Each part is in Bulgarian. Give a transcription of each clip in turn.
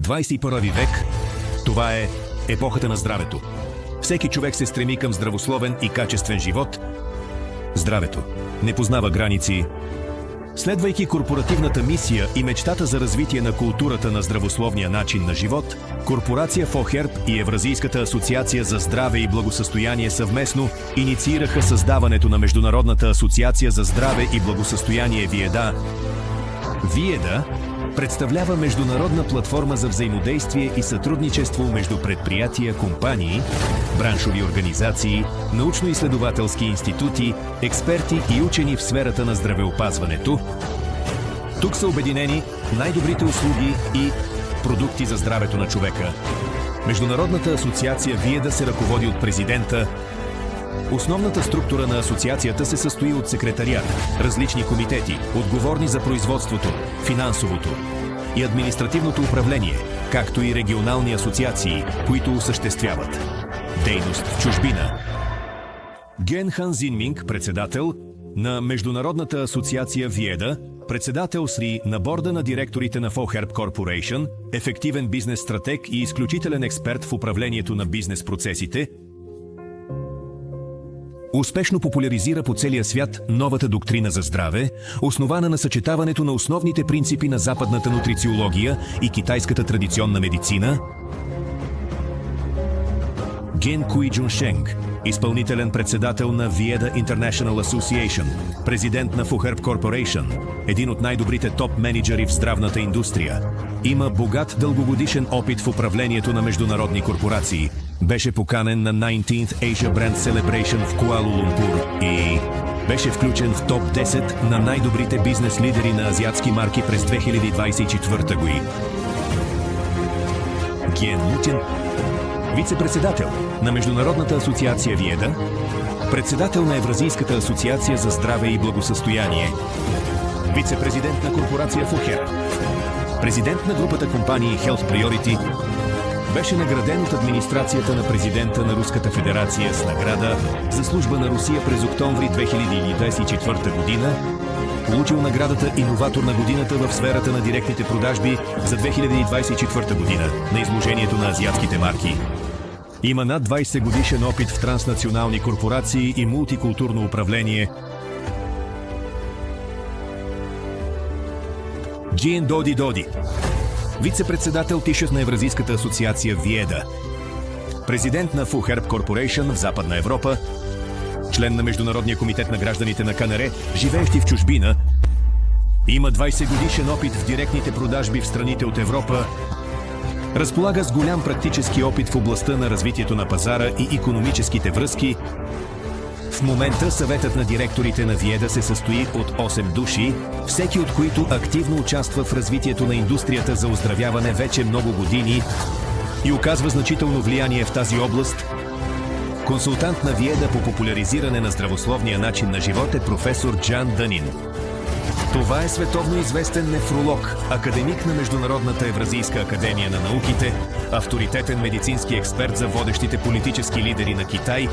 21 век – това е епохата на здравето. Всеки човек се стреми към здравословен и качествен живот. Здравето не познава граници. Следвайки корпоративната мисия и мечтата за развитие на културата на здравословния начин на живот, корпорация ФОХЕРБ и Евразийската асоциация за здраве и благосъстояние съвместно инициираха създаването на Международната асоциация за здраве и благосъстояние ВИЕДА. ВИЕДА представлява международна платформа за взаимодействие и сътрудничество между предприятия, компании, браншови организации, научно-изследователски институти, експерти и учени в сферата на здравеопазването. Тук са обединени най-добрите услуги и продукти за здравето на човека. Международната асоциация ВИЕДА се ръководи от президента. Основната структура на асоциацията се състои от секретариат, различни комитети, отговорни за производството, финансовото и административното управление, както и регионални асоциации, които осъществяват дейност в чужбина. Ген Хан Зинминг, председател на Международната асоциация ВИЕДА, председател СРИ на борда на директорите на FOHERB Corporation, ефективен бизнес стратег и изключителен експерт в управлението на бизнес процесите, успешно популяризира по целия свят новата доктрина за здраве, основана на съчетаването на основните принципи на западната нутрициология и китайската традиционна медицина. Ген Куи Джуншенг, изпълнителен председател на ВИЕДА International Association, президент на FOHERB Corporation, един от най-добрите топ-менеджери в здравната индустрия. Има богат дългогодишен опит в управлението на международни корпорации. Беше поканен на 19th Asia Brand Celebration в Куала Лумпур и беше включен в топ 10 на най-добрите бизнес лидери на азиатски марки през 2024 година. Ген Лутин, вице-председател на Международната асоциация ВИЕДА, председател на Евразийската асоциация за здраве и благосъстояние, вице-президент на корпорация ФОХЕРБ, президент на групата компании Health Priority, беше награден от администрацията на президента на Руската федерация с награда за служба на Русия през октомври 2024 година, получил наградата Иноватор на годината в сферата на директните продажби за 2024 година на изложението на азиатските марки. Има над 20 годишен опит в транснационални корпорации и мултикултурно управление. Джин Доди Доди, вице-председател Тишес на Евразийската асоциация ВИЕДА, президент на FOHERB Corporation в Западна Европа, член на Международния комитет на гражданите на КНР, живеещи в чужбина. Има 20 годишен опит в директните продажби в страните от Европа. Разполага с голям практически опит в областта на развитието на пазара и икономическите връзки. В момента съветът на директорите на ВИЕДА се състои от 8 души, всеки от които активно участва в развитието на индустрията за оздравяване вече много години и оказва значително влияние в тази област. Консултант на ВИЕДА по популяризиране на здравословния начин на живот е професор Джан Данин. Това е световно известен нефролог, академик на Международната Евразийска академия на науките, авторитетен медицински експерт за водещите политически лидери на Китай.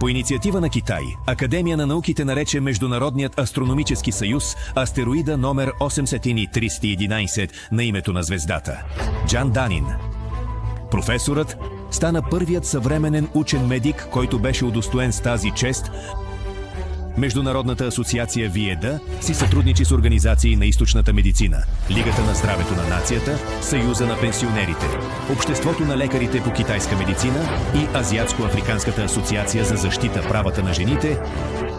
По инициатива на Китай, Академия на науките нарече Международният астрономически съюз астероида номер 8311 на името на звездата – Джан Данин. Професорът стана първият съвременен учен медик, който беше удостоен с тази чест. Международната асоциация ВИЕДА си сътрудничи с организации на източната медицина, Лигата на здравето на нацията, Съюза на пенсионерите, Обществото на лекарите по китайска медицина и Азиатско-африканската асоциация за защита правата на жените.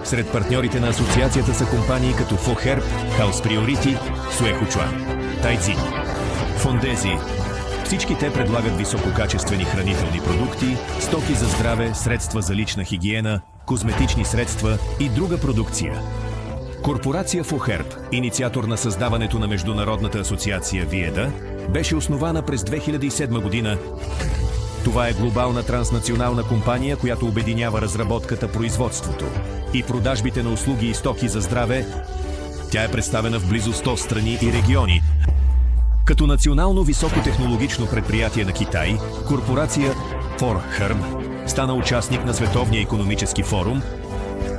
Сред партньорите на асоциацията са компании като FOHERB, Health Priority, Суехучуан, Тайцин, Фондези. Всички те предлагат висококачествени хранителни продукти, стоки за здраве, средства за лична хигиена, козметични средства и друга продукция. Корпорация FOHERB, инициатор на създаването на Международната асоциация ВИЕДА, беше основана през 2007 година. Това е глобална транснационална компания, която обединява разработката, производството и продажбите на услуги и стоки за здраве. Тя е представена в близо 100 страни и региони. Като национално високотехнологично предприятие на Китай, корпорация FOHERB стана участник на Световния икономически форум,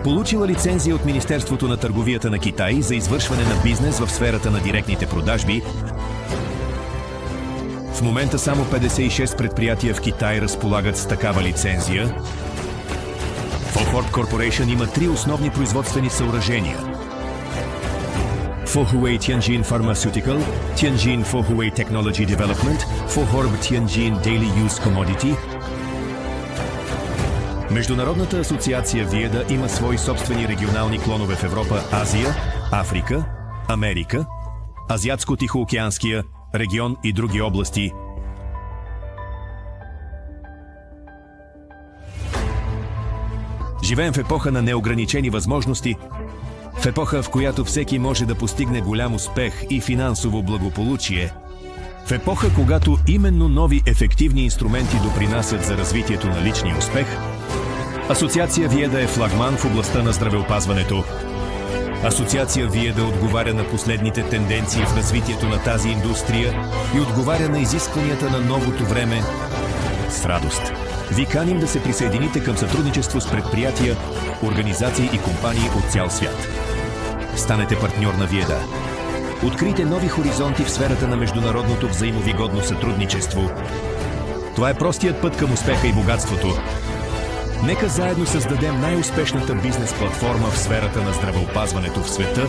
получила лицензия от Министерството на търговията на Китай за извършване на бизнес в сферата на директните продажби. В момента само 56 предприятия в Китай разполагат с такава лицензия. Фохорб Corporation има 3 основни производствени съоръжения. Фохуей Tianjin Pharmaceutical, Tianjin Фохуей Technology Development, Фохорб Tianjin Daily Use Commodity. Международната асоциация ВИЕДА има свои собствени регионални клонове в Европа, Азия, Африка, Америка, Азиатско-Тихоокеанския регион и други области. Живеем в епоха на неограничени възможности, в епоха, в която всеки може да постигне голям успех и финансово благополучие, в епоха, когато именно нови ефективни инструменти допринасят за развитието на личния успех, Асоциация ВИЕДА е флагман в областта на здравеопазването. Асоциация ВИЕДА отговаря на последните тенденции в развитието на тази индустрия и отговаря на изискванията на новото време с радост. Ви каним да се присъедините към сътрудничество с предприятия, организации и компании от цял свят. Станете партньор на ВИЕДА. Открийте нови хоризонти в сферата на международното взаимовигодно сътрудничество. Това е простият път към успеха и богатството. Нека заедно създадем най-успешната бизнес платформа в сферата на здравеопазването в света